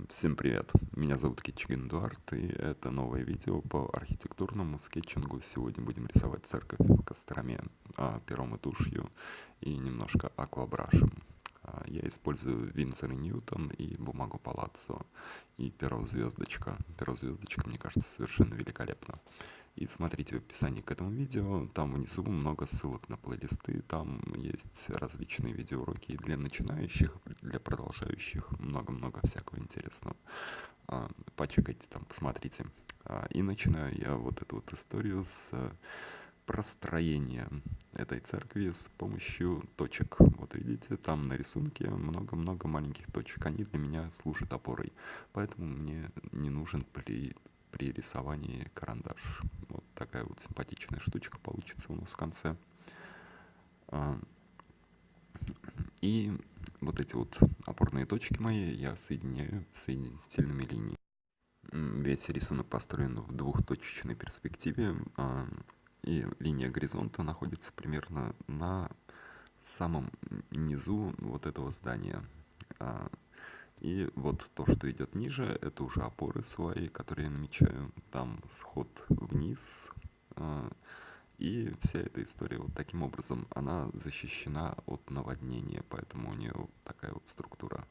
Всем привет! Меня зовут Кичигин Эдуард, и это новое видео по архитектурному скетчингу. Сегодня будем рисовать церковь в Костроме пером и тушью и немножко аквабрашем. Я использую Винсор и Ньютон и бумагу Палаццо и перо звездочка. Перо звездочка, мне кажется, совершенно великолепно. И смотрите в описании к этому видео, там внизу много ссылок на плейлисты, там есть различные видеоуроки и для начинающих, для продолжающих, много-много всякого интересного. Почекайте там, посмотрите. И начинаю я вот эту вот историю с простроения этой церкви с помощью точек. Вот видите, там на рисунке много-много маленьких точек. Они для меня служат опорой, поэтому мне не нужен при рисовании карандаш. Вот такая вот симпатичная штучка получится у нас в конце. И вот эти вот опорные точки мои я соединяю соединительными линиями. Весь рисунок построен в двухточечной перспективе, и линия горизонта находится примерно на самом низу вот этого здания. И вот то, что идет ниже, это уже опоры свои, которые я намечаю. Там сход вниз. И вся эта история вот таким образом, она защищена от наводнения, поэтому у нее вот такая вот структура.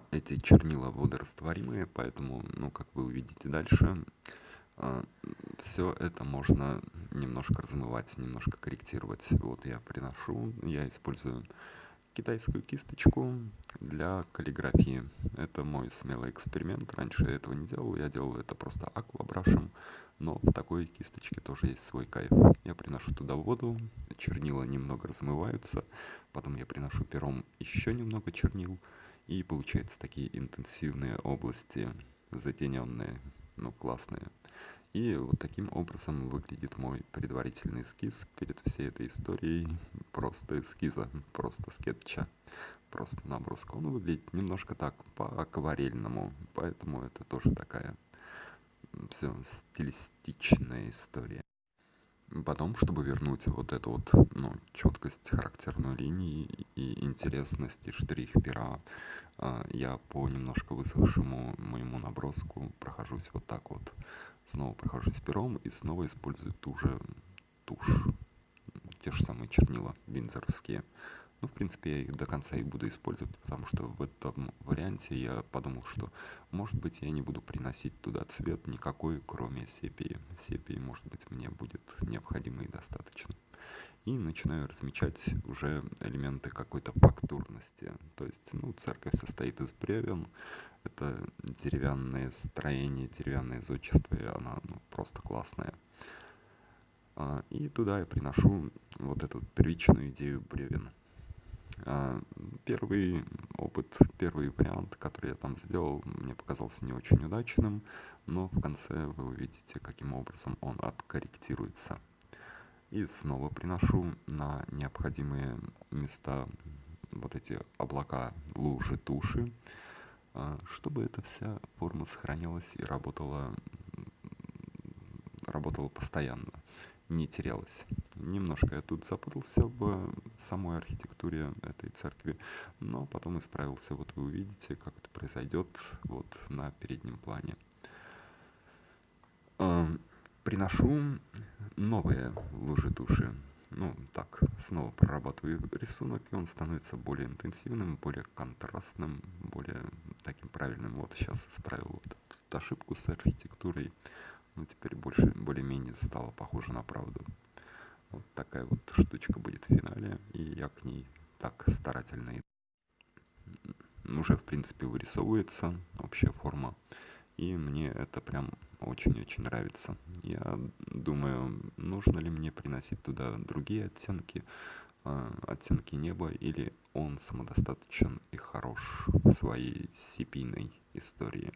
Эти чернила водорастворимые, поэтому, ну, как вы увидите дальше, все это можно немножко размывать, немножко корректировать. Вот я использую китайскую кисточку для каллиграфии. Это мой смелый эксперимент. Раньше я этого не делал, я делал это просто аквабрашем, но в такой кисточке тоже есть свой кайф. Я приношу туда воду, чернила немного размываются, потом я приношу пером еще немного чернил, и получаются такие интенсивные области, затененные, ну, классные. И вот таким образом выглядит мой предварительный эскиз перед всей этой историей. Просто эскиза, просто скетча, просто наброска. Он выглядит немножко так, по-акварельному, поэтому это тоже такая все стилистичная история. Потом, чтобы вернуть вот эту вот, ну, четкость характерной линии и интересность и штрих пера, я по немножко высохшему моему наброску прохожусь вот так вот. Снова прохожусь пером и снова использую ту же тушь, те же самые чернила винзоровские. Ну, в принципе, я их до конца и буду использовать, потому что в этом варианте я подумал, что, может быть, я не буду приносить туда цвет никакой, кроме сепии. Сепии, может быть, мне будет необходимо и достаточно. И начинаю размечать уже элементы какой-то фактурности. То есть, ну, церковь состоит из бревен, это деревянное строение, деревянное зодчество, и она, ну, просто классная. И туда я приношу вот эту первичную идею бревен. Первый опыт, первый вариант, который я там сделал, мне показался не очень удачным, но в конце вы увидите, каким образом он откорректируется. И снова приношу на необходимые места вот эти облака, лужи, туши, чтобы эта вся форма сохранялась и работала постоянно, не терялась. Немножко я тут запутался в самой архитектуре этой церкви, но потом исправился. Вот вы увидите, как это произойдет вот на переднем плане. Приношу новые лужи туши. Ну, так, снова прорабатываю рисунок, и он становится более интенсивным, более контрастным, более таким правильным. Вот сейчас исправил вот эту ошибку с архитектурой. Ну, теперь более-менее стало похоже на правду. Вот такая вот штучка будет в финале, и я к ней так старательно уже, в принципе, вырисовывается общая форма. И мне это прям очень-очень нравится. Я думаю, нужно ли мне приносить туда другие оттенки, оттенки неба, или он самодостаточен и хорош в своей сепийной истории.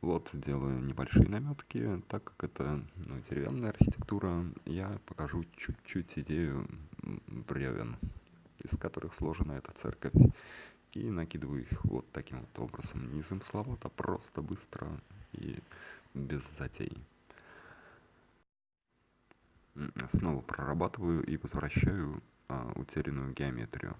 Вот, делаю небольшие наметки, так как это, ну, деревянная архитектура, я покажу чуть-чуть идею бревен, из которых сложена эта церковь, и накидываю их вот таким вот образом, не замысловато, просто быстро и без затей. Снова прорабатываю и возвращаю утерянную геометрию.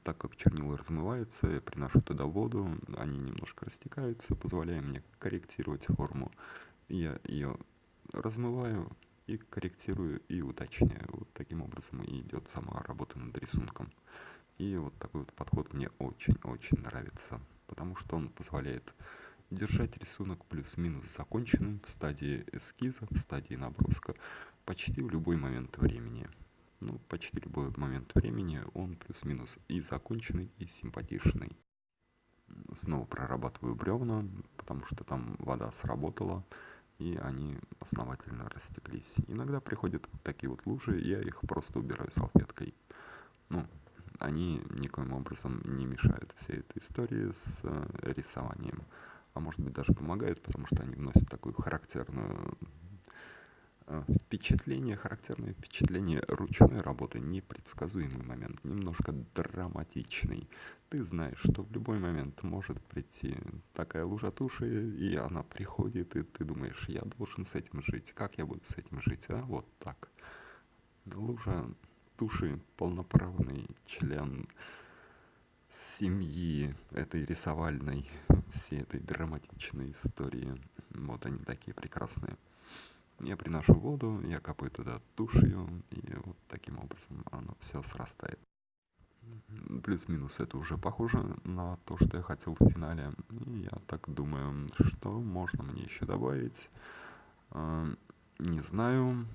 Так как чернила размываются, я приношу туда воду, они немножко растекаются, позволяя мне корректировать форму. Я ее размываю и корректирую, и уточняю. Вот таким образом и идет сама работа над рисунком. И вот такой вот подход мне очень-очень нравится, потому что он позволяет держать рисунок плюс-минус законченным в стадии эскиза, в стадии наброска, почти в любой момент времени. Ну, почти любой момент времени он плюс-минус и законченный, и симпатичный. Снова прорабатываю бревна, потому что там вода сработала, и они основательно растеклись. Иногда приходят вот такие вот лужи, я их просто убираю салфеткой. Ну, они никоим образом не мешают всей этой истории с рисованием. А может быть даже помогают, потому что они вносят такую характерную характерное впечатление ручной работы, непредсказуемый момент, немножко драматичный. Ты знаешь, что в любой момент может прийти такая лужа туши, и она приходит, и ты думаешь, я должен с этим жить. Как я буду с этим жить, а? Вот так. Лужа туши — полноправный член семьи этой рисовальной, всей этой драматичной истории. Вот они такие прекрасные. Я приношу воду, я капаю туда тушью, и вот таким образом оно все срастает. Плюс-минус это уже похоже на то, что я хотел в финале. И я так думаю, что можно мне еще добавить. Не знаю.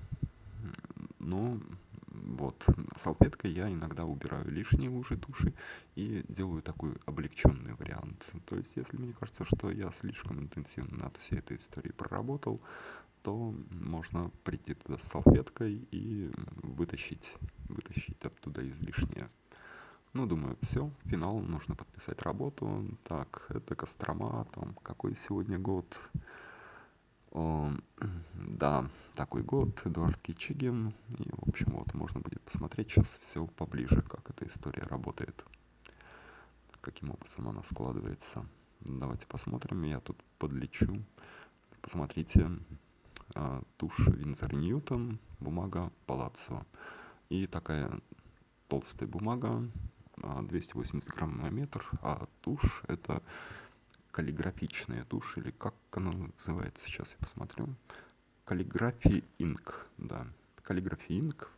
Ну, вот, салфеткой я иногда убираю лишние лужи туши и делаю такой облегченный вариант. То есть, если мне кажется, что я слишком интенсивно над всей этой историей проработал, то можно прийти туда с салфеткой и вытащить оттуда излишнее. Ну, думаю, все, финал, нужно подписать работу. Так, это Кострома, там, какой сегодня год? О, да, такой год, Эдуард Кичигин. И, в общем, вот, можно будет посмотреть сейчас все поближе, как эта история работает, каким образом она складывается. Давайте посмотрим, я тут подлечу. Посмотрите, тушь Винзор Ньютон, бумага Палаццо. И такая толстая бумага, 280 грамм на метр, а тушь это каллиграфичная тушь, или как она называется, сейчас я посмотрю. Calligraphy Ink, да. Calligraphy Ink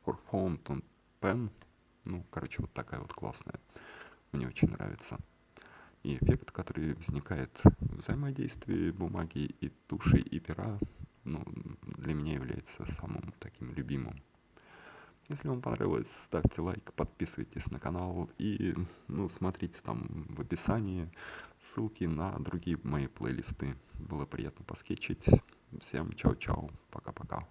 for Fountain Pen. Ну, короче, вот такая вот классная. Мне очень нравится. И эффект, который возникает в взаимодействии бумаги и туши, и пера, ну, для меня является самым таким любимым. Если вам понравилось, ставьте лайк, подписывайтесь на канал и, ну, смотрите там в описании ссылки на другие мои плейлисты. Было приятно поскетчить. Всем чао-чао, пока-пока.